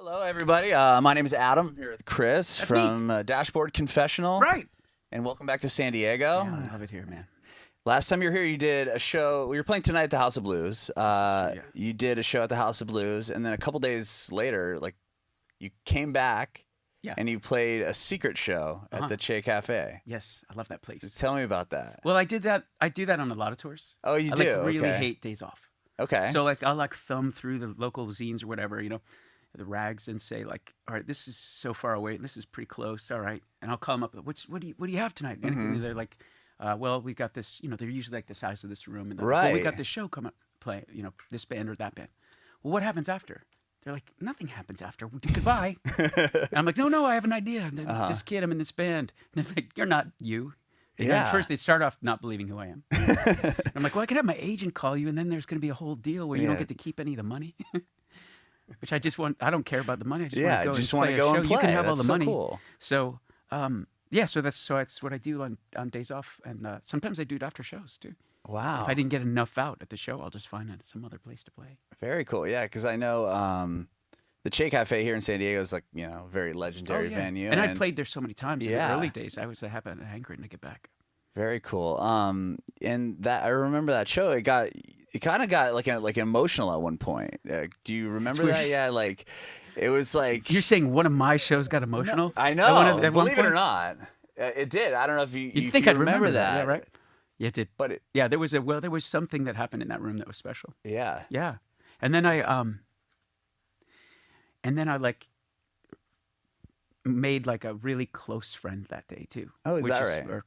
Hello, everybody. My name is Adam. I'm here with Chris from Dashboard Confessional. Right. And welcome back to San Diego. Yeah, I love it here, man. Last time you were here, you did a show. We were playing tonight at the House of Blues. True, yeah. You did a show at the House of Blues, and then a couple days later, you came back, Yeah. and you played a secret show at the Che Cafe. Yes, I love that place. Tell me about that. Well, I do that on a lot of tours. Oh, you I do? really Okay. hate days off. Okay. So I'll thumb through the local zines or whatever, the rags, and say all right, this is so far away. This is pretty close. All right, and I'll call them up. What do you have tonight? And they're like, well, we got this. They're usually like the size of this room. And they're like, well, we got this show coming play. This band or that band. Well, what happens after? They're like, nothing happens after. Goodbye. And I'm like, no, I have an idea. This kid, I'm in this band. And they're like, you're not you. Yeah. First, they start off not believing who I am. And I'm like, well, I could have my agent call you, and then there's going to be a whole deal where you don't get to keep any of the money. Which I don't care about the money. I just want to go just and want play to go a show. and play. You can have all That's the so money. Cool. So, so that's what I do on days off, and sometimes I do it after shows too. Wow. If I didn't get enough out at the show, I'll just find some other place to play. Very cool. Yeah, because I know the Che Cafe here in San Diego is a very legendary venue. And I played there so many times in the Yeah. early days. I have an hankering to get back. Very cool. And that I remember that show. It kind of got like emotional at one point. Do you remember that? Yeah, it was like You're saying one of my shows got emotional? I know. At one Believe it or point? not, it did. I don't know if you You think I'd remember that? Yeah, right. Yeah, it did. But there was something that happened in that room that was special. yeah. Yeah, and then I made a really close friend that day too. Oh, is which that right? Or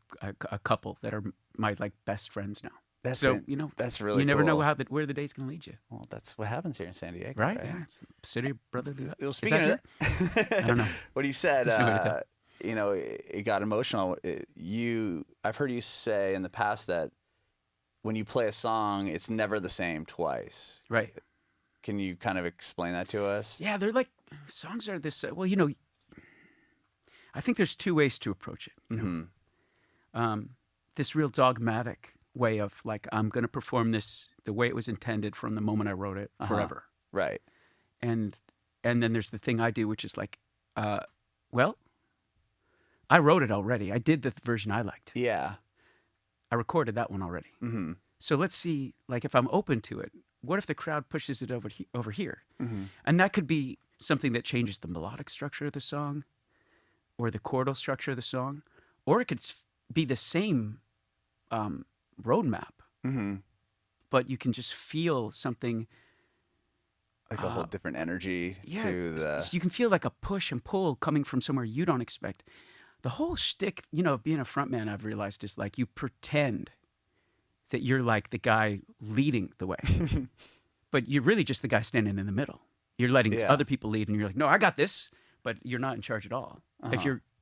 a couple that are my best friends now. That's So it. That's really you never cool. know where the day's gonna lead you. Well, that's what happens here in San Diego, Right? Yeah, it's city of brotherly love. Well, Is speaking that of here? I don't know. what you said, There's no way to tell. it got emotional. I've heard you say in the past that when you play a song, it's never the same twice. Right. Can you kind of explain that to us? Yeah, they're songs are this. I think there's two ways to approach it. This real dogmatic way of I'm going to perform this the way it was intended from the moment I wrote it forever. Right. And then there's the thing I do, which is well, I wrote it already. I did the version I liked. Yeah. I recorded that one already. Mm-hmm. So let's see, if I'm open to it, what if the crowd pushes it over here? Mm-hmm. And that could be something that changes the melodic structure of the song or the chordal structure of the song, or it could be the same roadmap, but you can just feel something. Like a whole different energy Yeah, to the... so you can feel like a push and pull coming from somewhere you don't expect. The whole shtick, of being a frontman, I've realized, is you pretend that you're the guy leading the way, but you're really just the guy standing in the middle. You're letting other people lead, and you're like, no, I got this, but you're not in charge at all.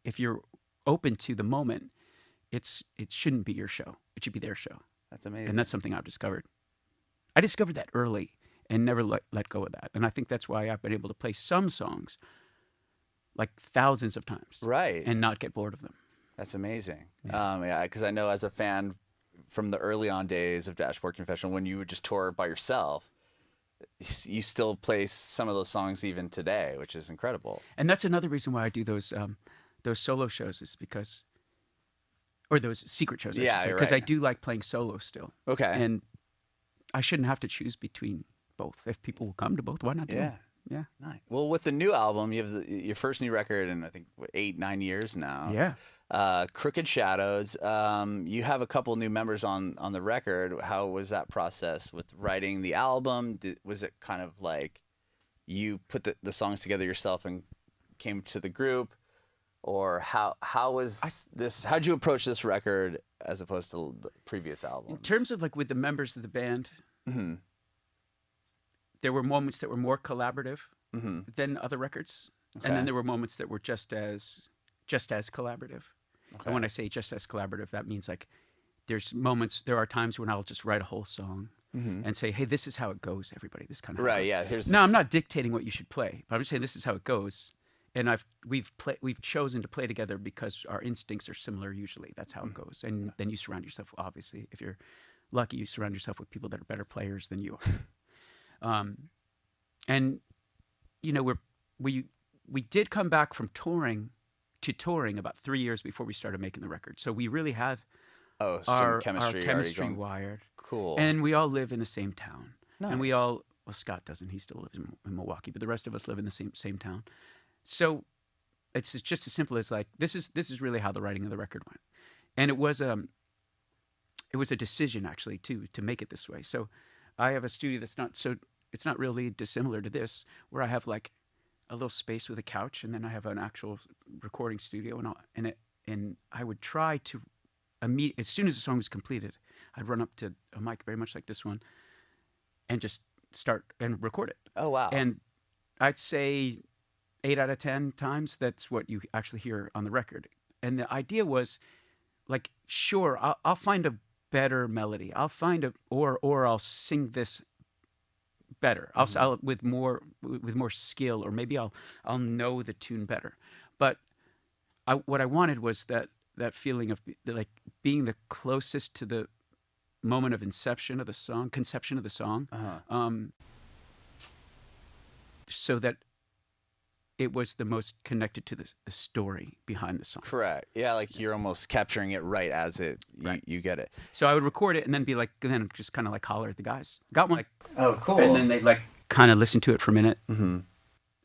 If you're open to the moment, it shouldn't be your show. It should be their show. That's amazing. And that's something I've discovered. I discovered that early and never let go of that. And I think that's why I've been able to play some songs thousands of times, Right. and not get bored of them. That's amazing. Yeah, because I know as a fan from the early on days of Dashboard Confessional, when you would just tour by yourself, you still play some of those songs even today, which is incredible. And that's another reason why I do those solo shows, is because, or those secret shows, Yeah, you're because I right. do like playing solo still. Okay. And I shouldn't have to choose between both. If people will come to both, why not do them? Yeah. Nice. Well, with the new album, you have your first new record in I think 8-9 years now. Yeah. Crooked Shadows. You have a couple new members on the record. How was that process with writing the album? Was it kind of like you put the songs together yourself and came to the group, or how was this? How'd you approach this record as opposed to the previous albums? In terms of with the members of the band, there were moments that were more collaborative than other records, and then there were moments that were just as collaborative. Okay. And when I say just as collaborative, that means there are times when I'll just write a whole song and say, hey, this is how it goes, everybody. This kind of Right. goes. Yeah. Here's No, I'm not dictating what you should play, but I'm just saying this is how it goes. And we've chosen to play together because our instincts are similar. Usually, that's how it goes. And then you surround yourself. Obviously, if you're lucky, you surround yourself with people that are better players than you are. And we did come back from touring to touring about 3 years before we started making the record. So we really had Oh, some our chemistry, already going. wired. Cool. And we all live in the same town. And we Nice. all, well, Scott doesn't. He still lives in Milwaukee, but the rest of us live in the same town. So it's just as simple as like this is really how the writing of the record went. And it was a decision actually to make it this way. So I have a studio that's it's not really dissimilar to this, where I have like a little space with a couch, and then I have an actual recording studio, and I would try to as soon as the song was completed, I'd run up to a mic very much like this one and just start and record it. Oh, wow. And I'd say 8 out of 10 times that's what you actually hear on the record. And the idea was like, sure, I'll find a better melody. I'll find or I'll sing this better. I'll with more skill, or maybe I'll know the tune better. But what I wanted was that feeling of like being the closest to the moment of conception of the song, so that it was the most connected to the story behind the song. Correct. Yeah, like you're almost capturing it right as Right. you get it. So I would record it and then be like, and then just kind of like holler at the guys. Got one. Like, Oh, cool. and then they'd like kind of listen to it for a minute, Mm-hmm.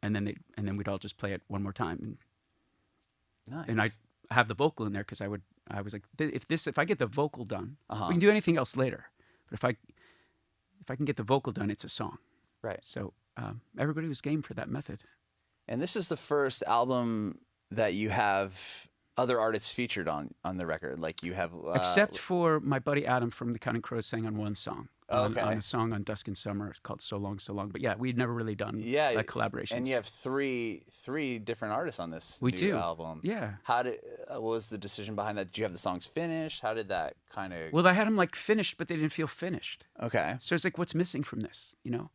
and then we'd all just play it one more time. Nice. And I have the vocal in there because I was like, if I get the vocal done, Uh-huh. we can do anything else later. But if I can get the vocal done, it's a song. Right. So everybody was game for that method. And this is the first album that you have other artists featured on the record. Like you have, Except for my buddy Adam from the Counting Crows sang on one song. Okay. On a song on Dusk and Summer called So Long, So Long. But yeah, we'd never really done collaborations. And you have three different artists on this We new do. album. Yeah. What was the decision behind that? Did you have the songs finished? How did that kind of? Well, I had them like finished, but they didn't feel finished. Okay. So it's like, what's missing from this, you know?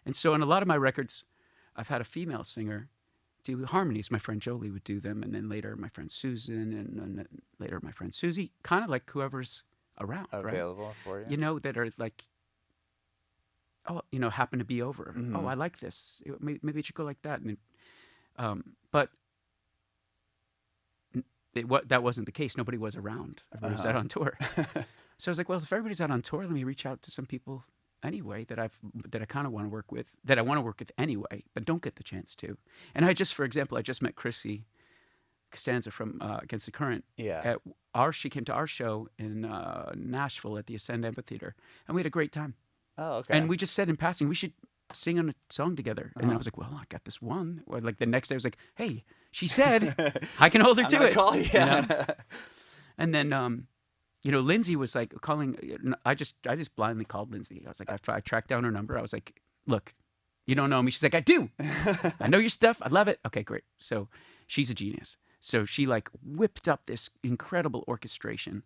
And so on a lot of my records, I've had a female singer do harmonies. My friend Jolie would do them, and then later my friend Susan, and then later my friend Susie, kind of like whoever's around, Available right? for you. You know, that are like, oh, you know, happen to be over. Mhm. Oh, I like this. Maybe it should go like that. And but that wasn't the case. Nobody was around. Everybody was out on tour. So I was like, well, if everybody's out on tour, let me reach out to some people anyway that I kind of want to work with, that I want to work with anyway, but don't get the chance to. And for example, I just met Chrissy Costanza from Against the Current. Yeah. She came to our show in Nashville at the Ascend Amphitheater, and we had a great time. Oh, okay. And we just said in passing, we should sing on a song together. And I was like, well, I got this one. Or like the next day, I was like, hey, she said I can hold her I'm to gonna it. call you. You know? And then, you know, Lindsay was like calling. I just blindly called Lindsay. I was like, I tracked down her number. I was like, look, you don't know me. She's like, I do. I know your stuff. I love it. Okay, great. So she's a genius. So she like whipped up this incredible orchestration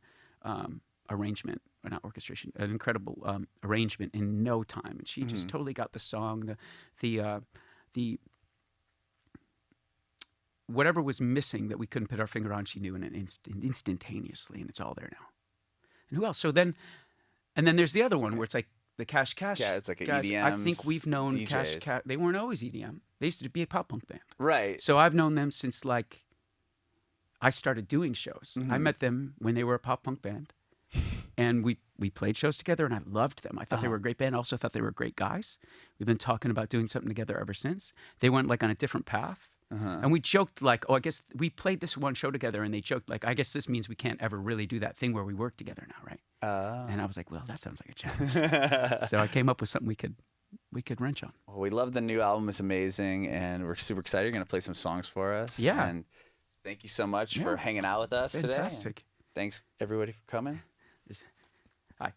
arrangement, or not orchestration, an incredible arrangement in no time. And she just totally got the song, the whatever was missing that we couldn't put our finger on, she knew in an instantaneously, and it's all there now. And who else? So then, and then there's the other one where it's like the Cash. Yeah, it's like an guys, EDM. I think we've known DJs. Cash. They weren't always EDM. They used to be a pop punk band. Right. So I've known them since like I started doing shows. I met them when they were a pop punk band, and we played shows together, and I loved them. I thought they were a great band. I also thought they were great guys. We've been talking about doing something together ever since. They went like on a different path. And we joked like, oh, I guess we played this one show together, and they joked like, I guess this means we can't ever really do that thing where we work together now, right? And I was like, well, that sounds like a challenge. So I came up with something we could wrench on. Well, we love the new album. It's amazing, and we're super excited. You're going to play some songs for us. Yeah. And thank you so much for hanging out with us today. Fantastic. Thanks, everybody, for coming. Hi.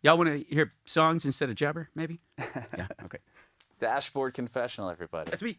Y'all want to hear songs instead of jabber, maybe? Yeah, okay. Dashboard Confessional, everybody. That's me.